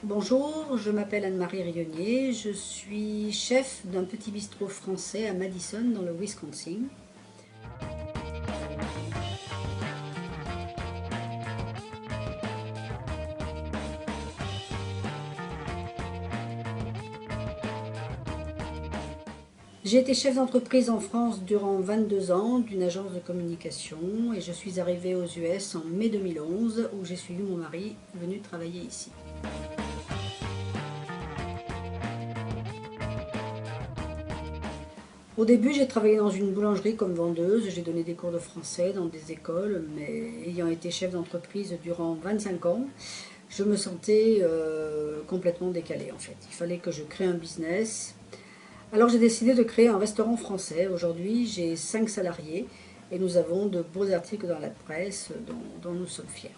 Bonjour, je m'appelle Anne-Marie Rionnier, je suis chef d'un petit bistrot français à Madison dans le Wisconsin. J'ai été chef d'entreprise en France durant 22 ans d'une agence de communication et je suis arrivée aux US en mai 2011 où j'ai suivi mon mari venu travailler ici. Au début, j'ai travaillé dans une boulangerie comme vendeuse, j'ai donné des cours de français dans des écoles, mais ayant été chef d'entreprise durant 25 ans, je me sentais complètement décalée en fait. Il fallait que je crée un business. Alors j'ai décidé de créer un restaurant français. Aujourd'hui, j'ai 5 salariés et nous avons de beaux articles dans la presse dont nous sommes fiers.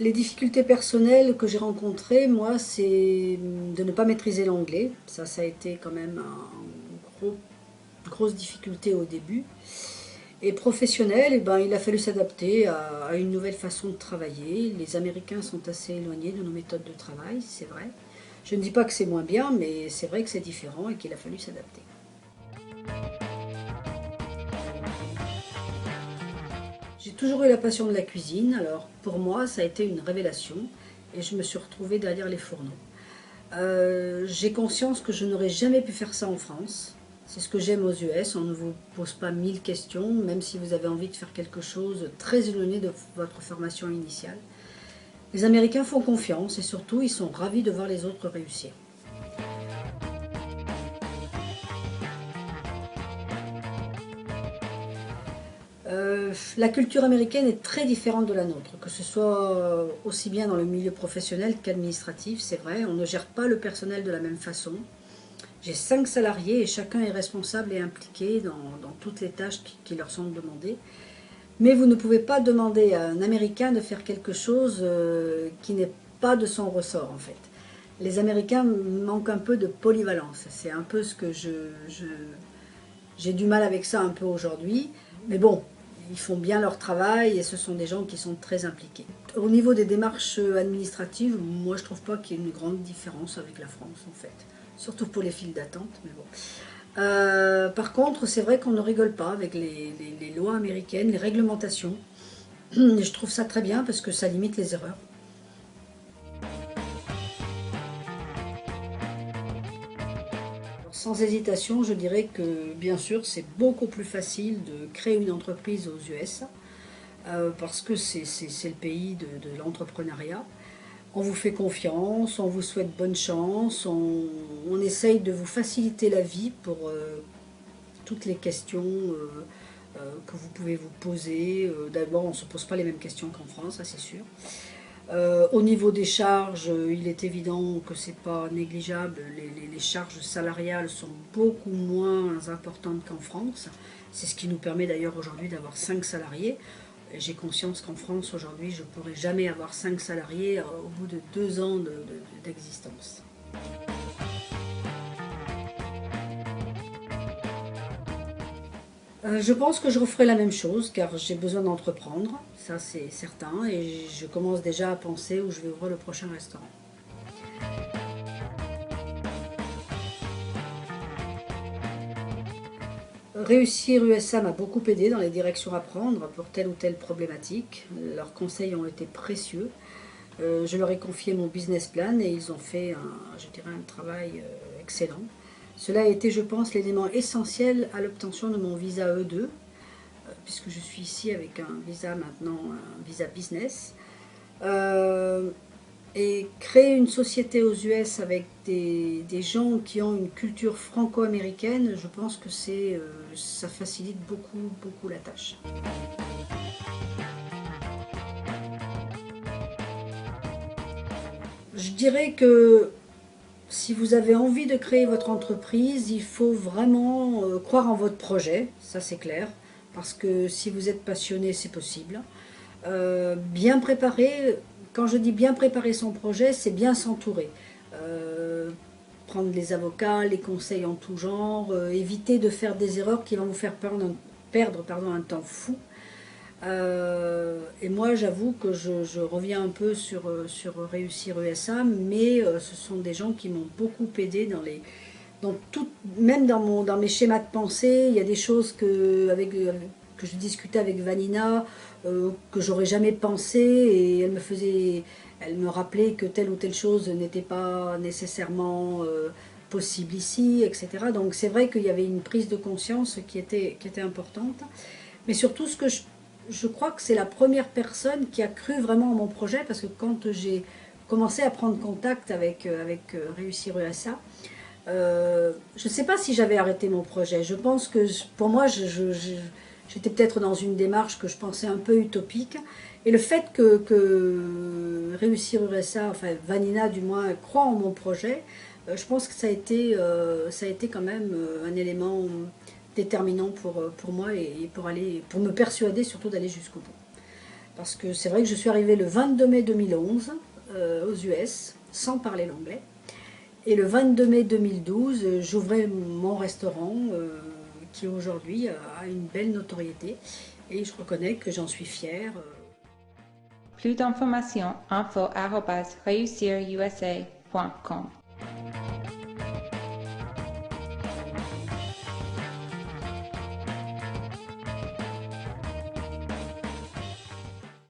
Les difficultés personnelles que j'ai rencontrées, moi, c'est de ne pas maîtriser l'anglais. Ça a été quand même une grosse difficulté au début. Et professionnel, eh ben, il a fallu s'adapter à une nouvelle façon de travailler. Les Américains sont assez éloignés de nos méthodes de travail, c'est vrai. Je ne dis pas que c'est moins bien, mais c'est vrai que c'est différent et qu'il a fallu s'adapter. J'ai toujours eu la passion de la cuisine, alors pour moi ça a été une révélation et je me suis retrouvée derrière les fourneaux. J'ai conscience que je n'aurais jamais pu faire ça en France. C'est ce que j'aime aux US, on ne vous pose pas 1000 questions, même si vous avez envie de faire quelque chose très éloigné de votre formation initiale. Les Américains font confiance et surtout ils sont ravis de voir les autres réussir. La culture américaine est très différente de la nôtre, que ce soit aussi bien dans le milieu professionnel qu'administratif, c'est vrai, on ne gère pas le personnel de la même façon. J'ai 5 salariés et chacun est responsable et impliqué dans toutes les tâches qui leur sont demandées. Mais vous ne pouvez pas demander à un Américain de faire quelque chose qui n'est pas de son ressort en fait. Les Américains manquent un peu de polyvalence, c'est un peu ce que j'ai du mal avec ça un peu aujourd'hui. Mais bon, ils font bien leur travail et ce sont des gens qui sont très impliqués. Au niveau des démarches administratives, moi je trouve pas qu'il y ait une grande différence avec la France en fait. Surtout pour les files d'attente, mais bon. Par contre, c'est vrai qu'on ne rigole pas avec les lois américaines, les réglementations. Et je trouve ça très bien parce que ça limite les erreurs. Sans hésitation, je dirais que bien sûr, c'est beaucoup plus facile de créer une entreprise aux US parce que c'est le pays de l'entrepreneuriat. On vous fait confiance, on vous souhaite bonne chance, on essaye de vous faciliter la vie pour toutes les questions que vous pouvez vous poser. D'abord, on ne se pose pas les mêmes questions qu'en France, ça c'est sûr. Au niveau des charges, il est évident que ce n'est pas négligeable. Les charges salariales sont beaucoup moins importantes qu'en France. C'est ce qui nous permet d'ailleurs aujourd'hui d'avoir 5 salariés. J'ai conscience qu'en France aujourd'hui, je ne pourrai jamais avoir 5 salariés au bout de 2 ans d'existence. Je pense que je referai la même chose car j'ai besoin d'entreprendre, ça c'est certain, et je commence déjà à penser où je vais ouvrir le prochain restaurant. Réussir USA m'a beaucoup aidé dans les directions à prendre pour telle ou telle problématique. Leurs conseils ont été précieux. Je leur ai confié mon business plan et ils ont fait je dirais un travail excellent. Cela a été, je pense, l'élément essentiel à l'obtention de mon visa E2, puisque je suis ici avec un visa maintenant, un visa business. Et créer une société aux US avec des gens qui ont une culture franco-américaine, je pense que ça facilite beaucoup la tâche. Je dirais que si vous avez envie de créer votre entreprise, il faut vraiment croire en votre projet, ça c'est clair, parce que si vous êtes passionné, c'est possible. Bien préparer, quand je dis bien préparer son projet, c'est bien s'entourer. Prendre les avocats, les conseils en tout genre, éviter de faire des erreurs qui vont vous faire perdre un temps fou. Et moi, j'avoue que je reviens un peu sur Réussir USA, mais ce sont des gens qui m'ont beaucoup aidé dans tout, même dans mes schémas de pensée. Il y a des choses que je discutais avec Vanina, que j'aurais jamais pensé, et elle me rappelait que telle ou telle chose n'était pas nécessairement possible ici, etc. Donc c'est vrai qu'il y avait une prise de conscience qui était importante. Mais surtout, je crois que c'est la première personne qui a cru vraiment à mon projet, parce que quand j'ai commencé à prendre contact avec Réussir USA, je ne sais pas si j'avais arrêté mon projet. Je pense que pour moi, j'étais peut-être dans une démarche que je pensais un peu utopique. Et le fait que Réussir USA, enfin Vanina du moins, croit en mon projet, je pense que ça a été quand même un élément déterminant pour moi et pour me persuader surtout d'aller jusqu'au bout. Parce que c'est vrai que je suis arrivée le 22 mai 2011 aux US sans parler l'anglais. Et le 22 mai 2012, j'ouvrais mon restaurant qui aujourd'hui a une belle notoriété et je reconnais que j'en suis fière. Plus d'informations, info@reussirusa.com